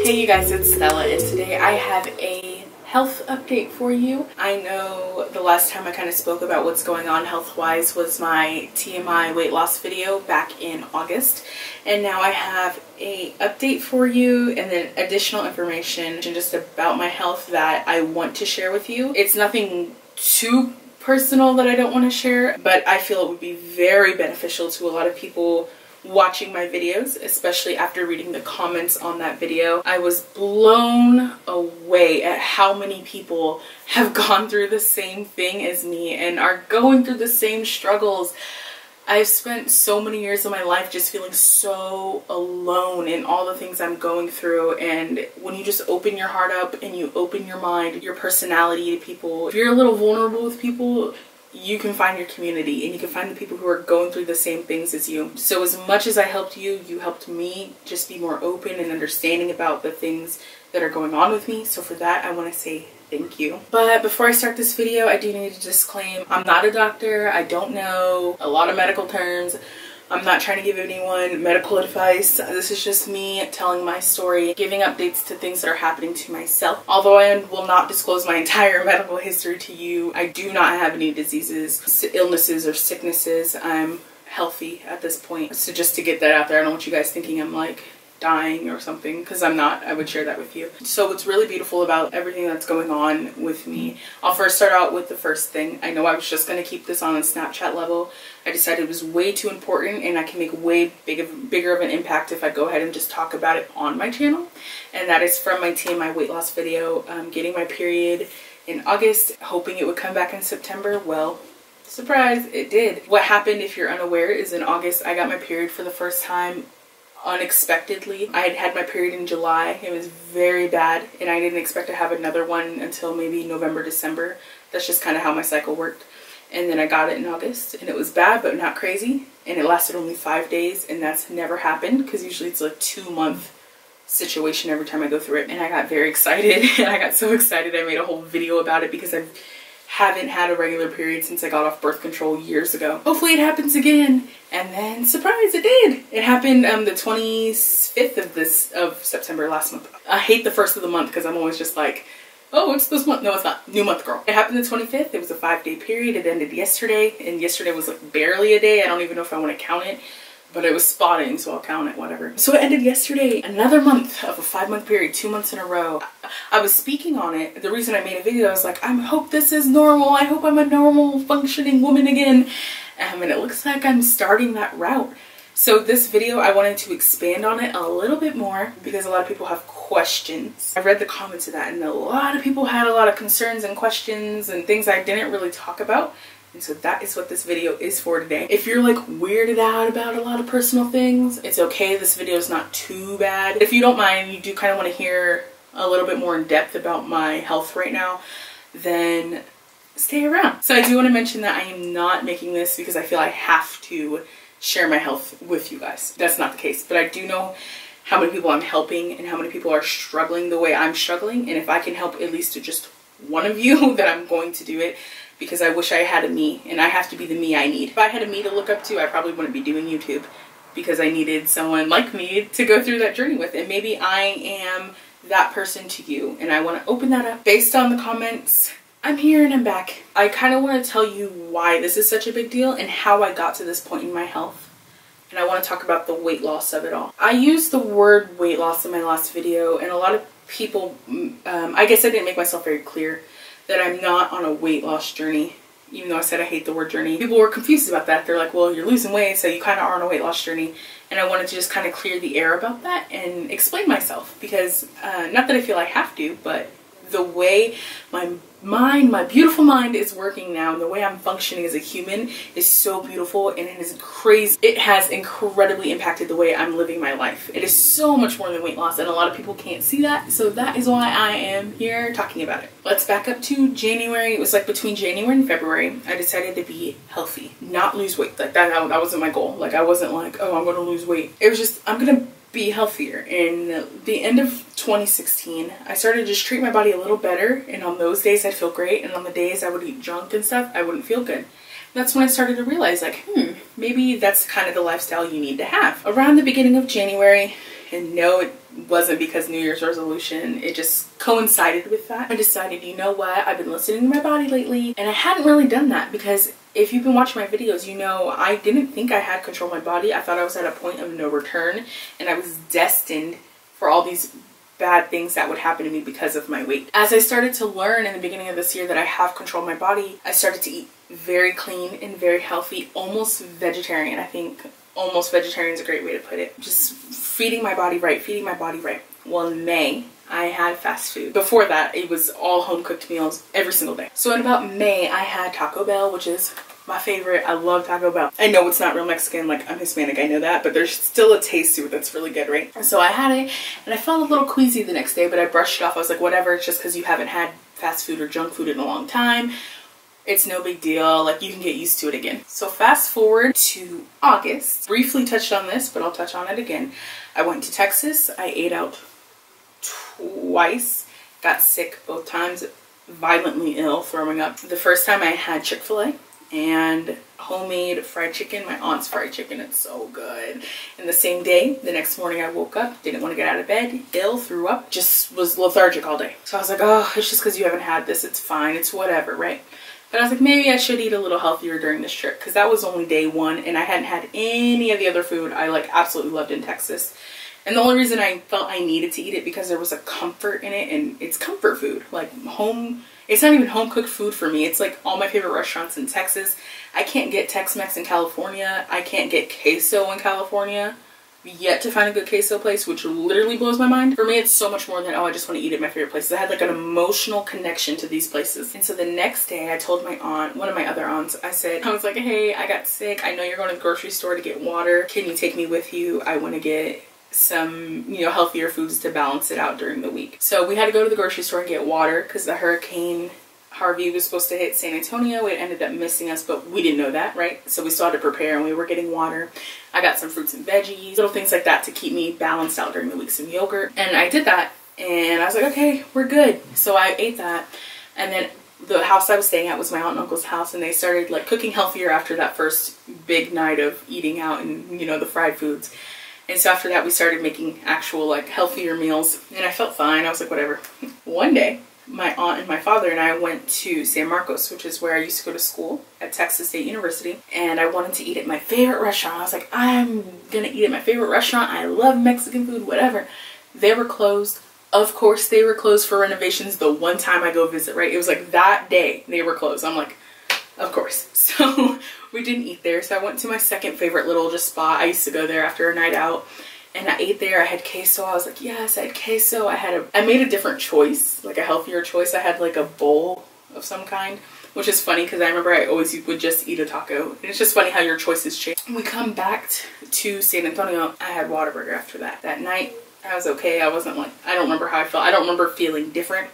Hey you guys, it's Stella, and today I have a health update for you. I know the last time I kind of spoke about what's going on health-wise was my TMI weight loss video back in August, and now I have a update for you and then additional information just about my health that I want to share with you. It's nothing too personal that I don't want to share, but I feel it would be very beneficial to a lot of people watching my videos, especially after reading the comments on that video. I was blown away at how many people have gone through the same thing as me and are going through the same struggles. I've spent so many years of my life just feeling so alone in all the things I'm going through, and when you just open your heart up and you open your mind, your personality to people, if you're a little vulnerable with people, you can find your community and you can find the people who are going through the same things as you. So as much as I helped you, you helped me just be more open and understanding about the things that are going on with me. So for that, I want to say thank you. But before I start this video, I do need to disclaim, I'm not a doctor. I don't know a lot of medical terms. I'm not trying to give anyone medical advice. This is just me telling my story, giving updates to things that are happening to myself. Although I will not disclose my entire medical history to you, I do not have any diseases, illnesses, or sicknesses. I'm healthy at this point. So just to get that out there, I don't want you guys thinking I'm like dying or something, because I'm not. I would share that with you. So what's really beautiful about everything that's going on with me, I'll first start out with the first thing. I know I was just going to keep this on a Snapchat level. I decided it was way too important and I can make way bigger of an impact if I go ahead and just talk about it on my channel. And that is from my TMI weight loss video, getting my period in August, hoping it would come back in September. Well, surprise, it did. What happened, if you're unaware, is in August I got my period for the first time unexpectedly. I had had my period in July. It was very bad and I didn't expect to have another one until maybe November, December. That's just kind of how my cycle worked. And then I got it in August and it was bad but not crazy, and it lasted only 5 days, and that's never happened because usually it's like a 2-month situation every time I go through it. And I got very excited and I got so excited I made a whole video about it because I haven't had a regular period since I got off birth control years ago. Hopefully it happens again. And then surprise, it did. It happened the 25th of September, last month. I hate the first of the month because I'm always just like, oh, it's this month. No, it's not. New month, girl. It happened the 25th. It was a 5-day period. It ended yesterday, and yesterday was like barely a day. I don't even know if I want to count it, but it was spotting, so I'll count it, whatever. So it ended yesterday. Another month of a 5-month period, 2 months in a row. I was speaking on it. The reason I made a video, I was like, I hope this is normal. I hope I'm a normal functioning woman again. And it looks like I'm starting that route. So this video, I wanted to expand on it a little bit more because a lot of people have questions. I read the comments of that and a lot of people had a lot of concerns and questions and things I didn't really talk about. And so that is what this video is for today. If you're like weirded out about a lot of personal things, it's okay. This video is not too bad. If you don't mind, you do kind of want to hear a little bit more in depth about my health right now, then stay around. So I do want to mention that I am not making this because I feel I have to share my health with you guys. That's not the case, but I do know how many people I'm helping and how many people are struggling the way I'm struggling, and if I can help at least to just one of you, then I'm going to do it, because I wish I had a me, and I have to be the me I need. If I had a me to look up to, I probably wouldn't be doing YouTube, because I needed someone like me to go through that journey with, and maybe I am that person to you, and I want to open that up. Based on the comments, I'm here and I'm back. I kind of want to tell you why this is such a big deal and how I got to this point in my health. And I want to talk about the weight loss of it all. I used the word weight loss in my last video, and a lot of people, I guess I didn't make myself very clear that I'm not on a weight loss journey, even though I said I hate the word journey. People were confused about that. They're like, well, you're losing weight, so you kind of are on a weight loss journey. And I wanted to just kind of clear the air about that and explain myself, because not that I feel I have to, but the way my mind, my beautiful mind is working now, and the way I'm functioning as a human is so beautiful, and it is crazy. It has incredibly impacted the way I'm living my life. It is so much more than weight loss, and a lot of people can't see that, so that is why I am here talking about it. Let's back up to January. It was like between January and February, I decided to be healthy, not lose weight. Like that wasn't my goal. Like I wasn't like, oh, I'm gonna lose weight. It was just, I'm gonna be healthier. In the end of 2016, I started to just treat my body a little better, and on those days I'd feel great, and on the days I would eat junk and stuff, I wouldn't feel good. That's when I started to realize, like, maybe that's kind of the lifestyle you need to have. Around the beginning of January, And no, it wasn't because New Year's resolution. It just coincided with that. I decided, you know what? I've been listening to my body lately, and I hadn't really done that because if you've been watching my videos, you know I didn't think I had control of my body. I thought I was at a point of no return, and I was destined for all these bad things that would happen to me because of my weight. As I started to learn in the beginning of this year that I have control of my body, I started to eat very clean and very healthy, almost vegetarian. I think almost vegetarian is a great way to put it. Just feeding my body right, feeding my body right. Well, in May, I had fast food. Before that, it was all home-cooked meals every single day. So in about May, I had Taco Bell, which is my favorite. I love Taco Bell. I know it's not real Mexican, like I'm Hispanic, I know that, but there's still a taste to it that's really good, right? And so I had it, and I felt a little queasy the next day, but I brushed it off. I was like, whatever, it's just because you haven't had fast food or junk food in a long time. It's no big deal, like you can get used to it again. So fast forward to August. Briefly touched on this, but I'll touch on it again. I went to Texas. I ate out twice. Got sick both times, violently ill, throwing up. The first time I had Chick-fil-A and homemade fried chicken, my aunt's fried chicken. It's so good. And the same day, the next morning I woke up, didn't want to get out of bed, ill, threw up, just was lethargic all day. So I was like, oh, it's just because you haven't had this. It's fine. It's whatever, right? But I was like, maybe I should eat a little healthier during this trip because that was only day one and I hadn't had any of the other food I like absolutely loved in Texas. And the only reason I felt I needed to eat it because there was a comfort in it, and it's comfort food. Like home, it's not even home cooked food for me. It's like all my favorite restaurants in Texas. I can't get Tex-Mex in California. I can't get queso in California. Yet to find a good queso place, which literally blows my mind. For me, it's so much more than, oh, I just want to eat at my favorite places. I had like an emotional connection to these places. And so the next day I told my aunt, one of my other aunts, I was like, hey, I got sick. I know you're going to the grocery store to get water. Can you take me with you? I want to get some, you know, healthier foods to balance it out during the week. So we had to go to the grocery store and get water because the Hurricane Harvey was supposed to hit San Antonio. It ended up missing us, but we didn't know that, right? So we still had to prepare, and we were getting water. I got some fruits and veggies, little things like that to keep me balanced out during the week, some yogurt. And I did that, and I was like, okay, we're good. So I ate that, and then the house I was staying at was my aunt and uncle's house, and they started like cooking healthier after that first big night of eating out and, you know, the fried foods. And so after that, we started making actual like healthier meals, and I felt fine. I was like, whatever. One day, my aunt and my father and I went to San Marcos, which is where I used to go to school at Texas State University. And I wanted to eat at my favorite restaurant. I was like, I'm gonna eat at my favorite restaurant. I love Mexican food, whatever. They were closed. Of course, they were closed for renovations the one time I go visit, right? It was like that day they were closed. I'm like, of course. So we didn't eat there. So I went to my second favorite little just spot. I used to go there after a night out. And I ate there. I had queso. I was like, yes, I had queso. I made a different choice, like a healthier choice. I had like a bowl of some kind, which is funny because I remember I always would just eat a taco. And it's just funny how your choices change. We come back to San Antonio. I had Whataburger after that. That night, I was okay. I wasn't like, I don't remember how I felt. I don't remember feeling different.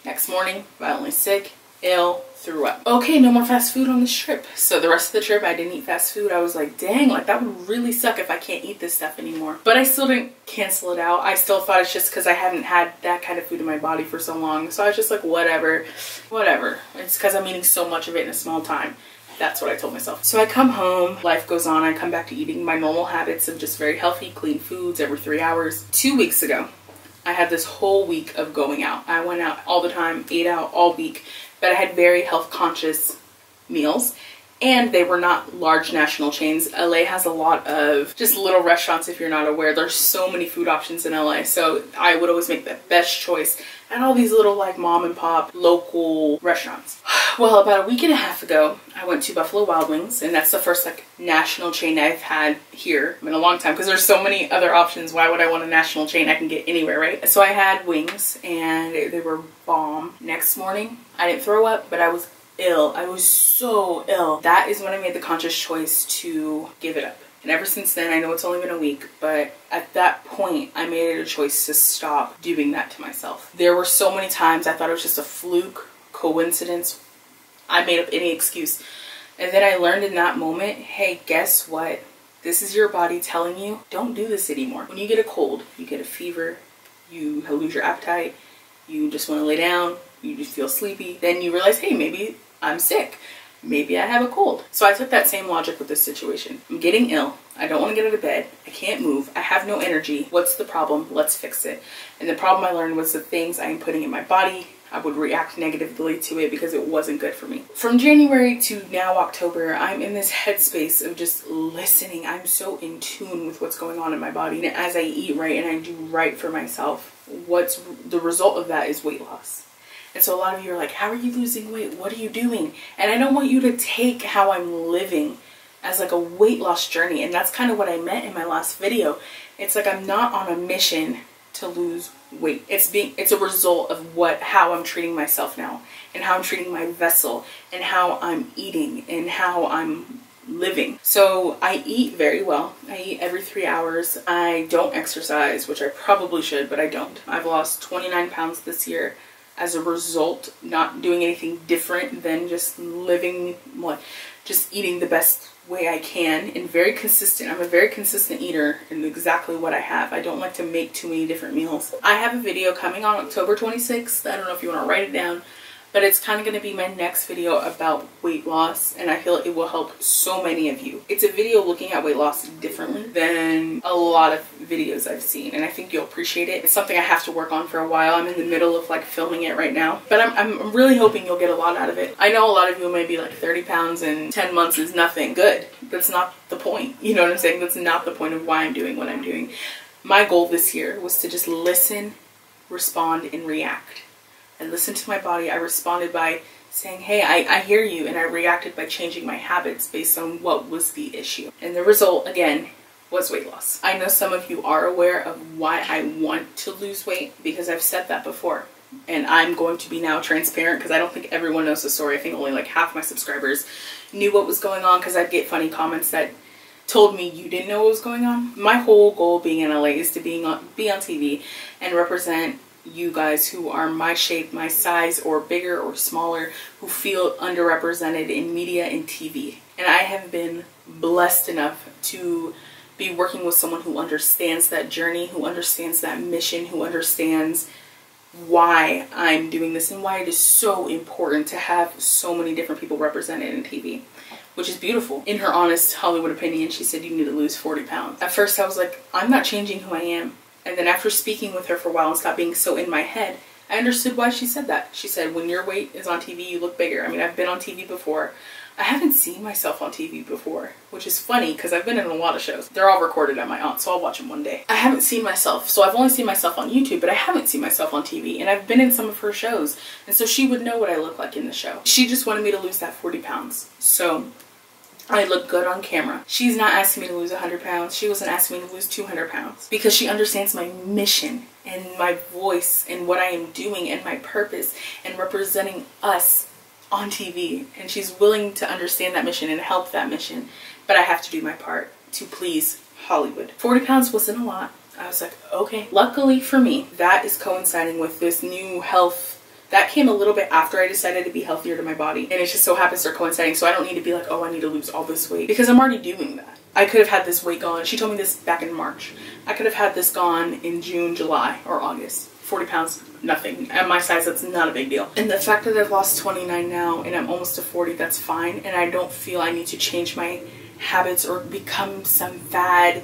Next morning, violently sick, ill, threw up. Okay, no more fast food on this trip. So the rest of the trip, I didn't eat fast food. I was like, dang, like that would really suck if I can't eat this stuff anymore. But I still didn't cancel it out. I still thought it's just because I hadn't had that kind of food in my body for so long. So I was just like, whatever. It's because I'm eating so much of it in a small time. That's what I told myself. So I come home, life goes on. I come back to eating my normal habits of just very healthy, clean foods every 3 hours. 2 weeks ago, I had this whole week of going out. I went out all the time, ate out all week. But I had very health conscious meals, and they were not large national chains. LA has a lot of just little restaurants if you're not aware. There's so many food options in LA, so I would always make the best choice at all these little like mom and pop local restaurants. Well, about a week and a half ago, I went to Buffalo Wild Wings, and that's the first like national chain I've had here in a long time because there's so many other options. Why would I want a national chain I can get anywhere, right? So I had wings, and they were bomb. Next morning, I didn't throw up, but I was ill. I was so ill. That is when I made the conscious choice to give it up. And ever since then, I know it's only been a week, but at that point, I made it a choice to stop doing that to myself. There were so many times I thought it was just a fluke, coincidence. I made up any excuse. And then I learned in that moment, hey, guess what? This is your body telling you, don't do this anymore. When you get a cold, you get a fever, you lose your appetite, you just want to lay down, you just feel sleepy, then you realize, hey, maybe I'm sick. maybe I have a cold. So I took that same logic with this situation. I'm getting ill. I don't want to get out of bed. I can't move. I have no energy. What's the problem? Let's fix it. And the problem I learned was the things I am putting in my body, I would react negatively to it because it wasn't good for me. From January to now October, I'm in this headspace of just listening. I'm so in tune with what's going on in my body. And as I eat right and I do right for myself, what's the result of that is weight loss. And so a lot of you are like, how are you losing weight? What are you doing? And I don't want you to take how I'm living as like a weight loss journey. And that's kind of what I meant in my last video. It's like I'm not on a mission to lose weight. It's a result of how I'm treating myself now, and how I'm treating my vessel, and how I'm eating, and how I'm living. So I eat very well. I eat every 3 hours. I don't exercise, which I probably should, but I don't. I've lost 29 pounds this year as a result, not doing anything different than just living, just eating the best way I can, and very consistent. I'm a very consistent eater in exactly what I have. I don't like to make too many different meals. I have a video coming on October 26th. I don't know if you want to write it down, but it's kind of going to be my next video about weight loss, and I feel it will help so many of you. It's a video looking at weight loss differently than a lot of videos I've seen, and I think you'll appreciate it. It's something I have to work on for a while. I'm in the middle of like filming it right now, but I'm really hoping you'll get a lot out of it. I know a lot of you may be like 30 pounds in 10 months is nothing. Good. That's not the point. You know what I'm saying? That's not the point of why I'm doing what I'm doing. My goal this year was to just listen, respond, and react. I listened to my body. I responded by saying, hey, I hear you. And I reacted by changing my habits based on what was the issue. And the result, again, was weight loss. I know some of you are aware of why I want to lose weight, because I've said that before. And I'm going to be now transparent, because I don't think everyone knows the story. I think only like half my subscribers knew what was going on, because I'd get funny comments that told me you didn't know what was going on. My whole goal being in LA is to be on TV and represent you guys who are my shape, my size, or bigger or smaller, who feel underrepresented in media and TV. And I have been blessed enough to be working with someone who understands that journey, who understands that mission, who understands why I'm doing this and why it is so important to have so many different people represented in TV, which is beautiful. In her honest Hollywood opinion, she said you need to lose 40 pounds. At first I was like, I'm not changing who I am. And then after speaking with her for a while and stop being so in my head, I understood why she said that. She said, when your weight is on TV, you look bigger. I mean, I've been on TV before. I haven't seen myself on TV before, which is funny because I've been in a lot of shows. They're all recorded at my aunt's, so I'll watch them one day. I haven't seen myself, so I've only seen myself on YouTube, but I haven't seen myself on TV, and I've been in some of her shows, and so she would know what I look like in the show. She just wanted me to lose that 40 pounds, so I look good on camera. She's not asking me to lose 100 pounds. She wasn't asking me to lose 200 pounds because she understands my mission and my voice and what I am doing and my purpose and representing us on TV. And she's willing to understand that mission and help that mission. But I have to do my part to please Hollywood. 40 pounds wasn't a lot. I was like, okay. Luckily for me, that is coinciding with this new health. That came a little bit after I decided to be healthier to my body. And it just so happens they're coinciding. So I don't need to be like, oh, I need to lose all this weight. Because I'm already doing that. I could have had this weight gone. She told me this back in March. I could have had this gone in June, July, or August. 40 pounds, nothing. At my size, that's not a big deal. And the fact that I've lost 29 now and I'm almost to 40, that's fine. And I don't feel I need to change my habits or become some fad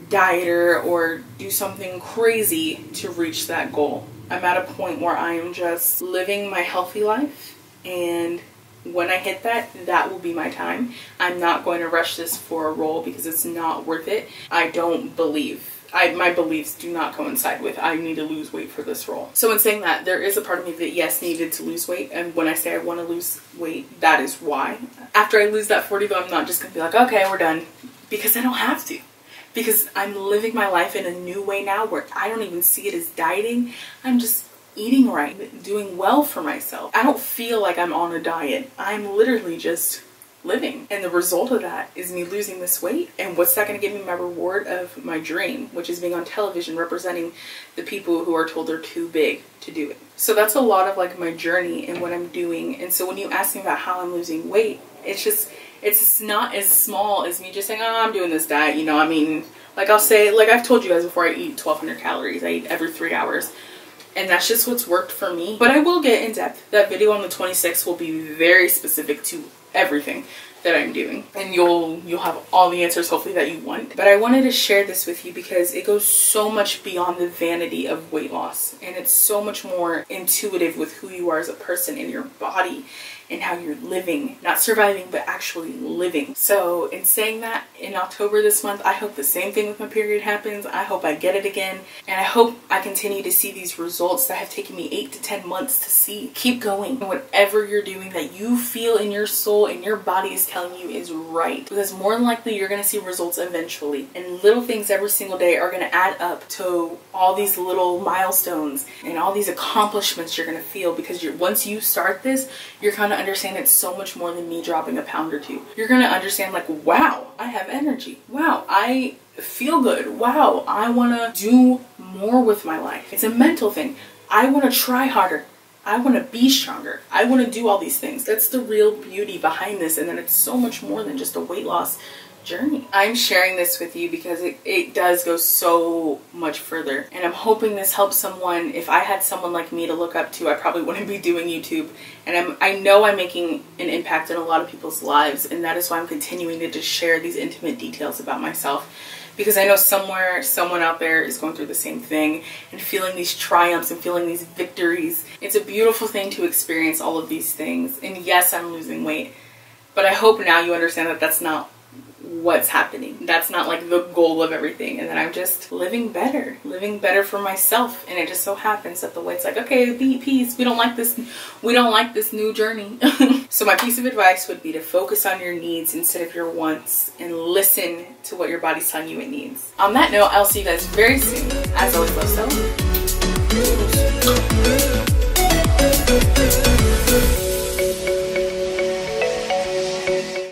dieter or do something crazy to reach that goal. I'm at a point where I am just living my healthy life, and when I hit that, that will be my time. I'm not going to rush this for a role because it's not worth it. I don't believe. My beliefs do not coincide with I need to lose weight for this role. So in saying that, there is a part of me that yes, needed to lose weight, and when I say I want to lose weight, that is why. After I lose that 40 though, I'm not just going to be like, okay, we're done, because I don't have to. Because I'm living my life in a new way now where I don't even see it as dieting. I'm just eating right, doing well for myself. I don't feel like I'm on a diet. I'm literally just living. And the result of that is me losing this weight. And what's that going to give me? My reward of my dream, which is being on television representing the people who are told they're too big to do it. So that's a lot of like my journey and what I'm doing. And so when you ask me about how I'm losing weight, it's not as small as me just saying, oh, I'm doing this diet, you know. I mean, like I'll say, like I've told you guys before, I eat 1,200 calories. I eat every 3 hours. and that's just what's worked for me. But I will get in depth. That video on the 26th will be very specific to everything that I'm doing, and you'll have all the answers hopefully that you want. But I wanted to share this with you because it goes so much beyond the vanity of weight loss, and it's so much more intuitive with who you are as a person in your body and how you're living, not surviving but actually living. So in saying that, in October this month, I hope the same thing with my period happens. I hope I get it again, and I hope I continue to see these results that have taken me 8 to 10 months to see. Keep going. Whatever you're doing that you feel in your soul and your body is telling you is right, because more than likely you're going to see results eventually, and little things every single day are going to add up to all these little milestones and all these accomplishments you're going to feel, because once you start this, you're kind of understand it's so much more than me dropping a pound or two. You're gonna understand, like, wow, I have energy. Wow, I feel good. Wow, I wanna do more with my life. It's a mental thing. I wanna try harder. I want to be stronger. I want to do all these things. That's the real beauty behind this, and then it's so much more than just a weight loss journey. I'm sharing this with you because it does go so much further, and I'm hoping this helps someone. If I had someone like me to look up to, I probably wouldn't be doing YouTube, and I know I'm making an impact in a lot of people's lives, and that is why I'm continuing to just share these intimate details about myself, because I know somewhere someone out there is going through the same thing and feeling these triumphs and feeling these victories. It's a beautiful thing to experience all of these things. And yes, I'm losing weight, but I hope now you understand that that's not what's happening. That's not like the goal of everything, and that I'm just living better for myself. And it just so happens that the weight's like, okay, be peace, we don't like this new journey. So my piece of advice would be to focus on your needs instead of your wants, and listen to what your body's telling you it needs. On that note, I'll see you guys very soon. As always, love Stella.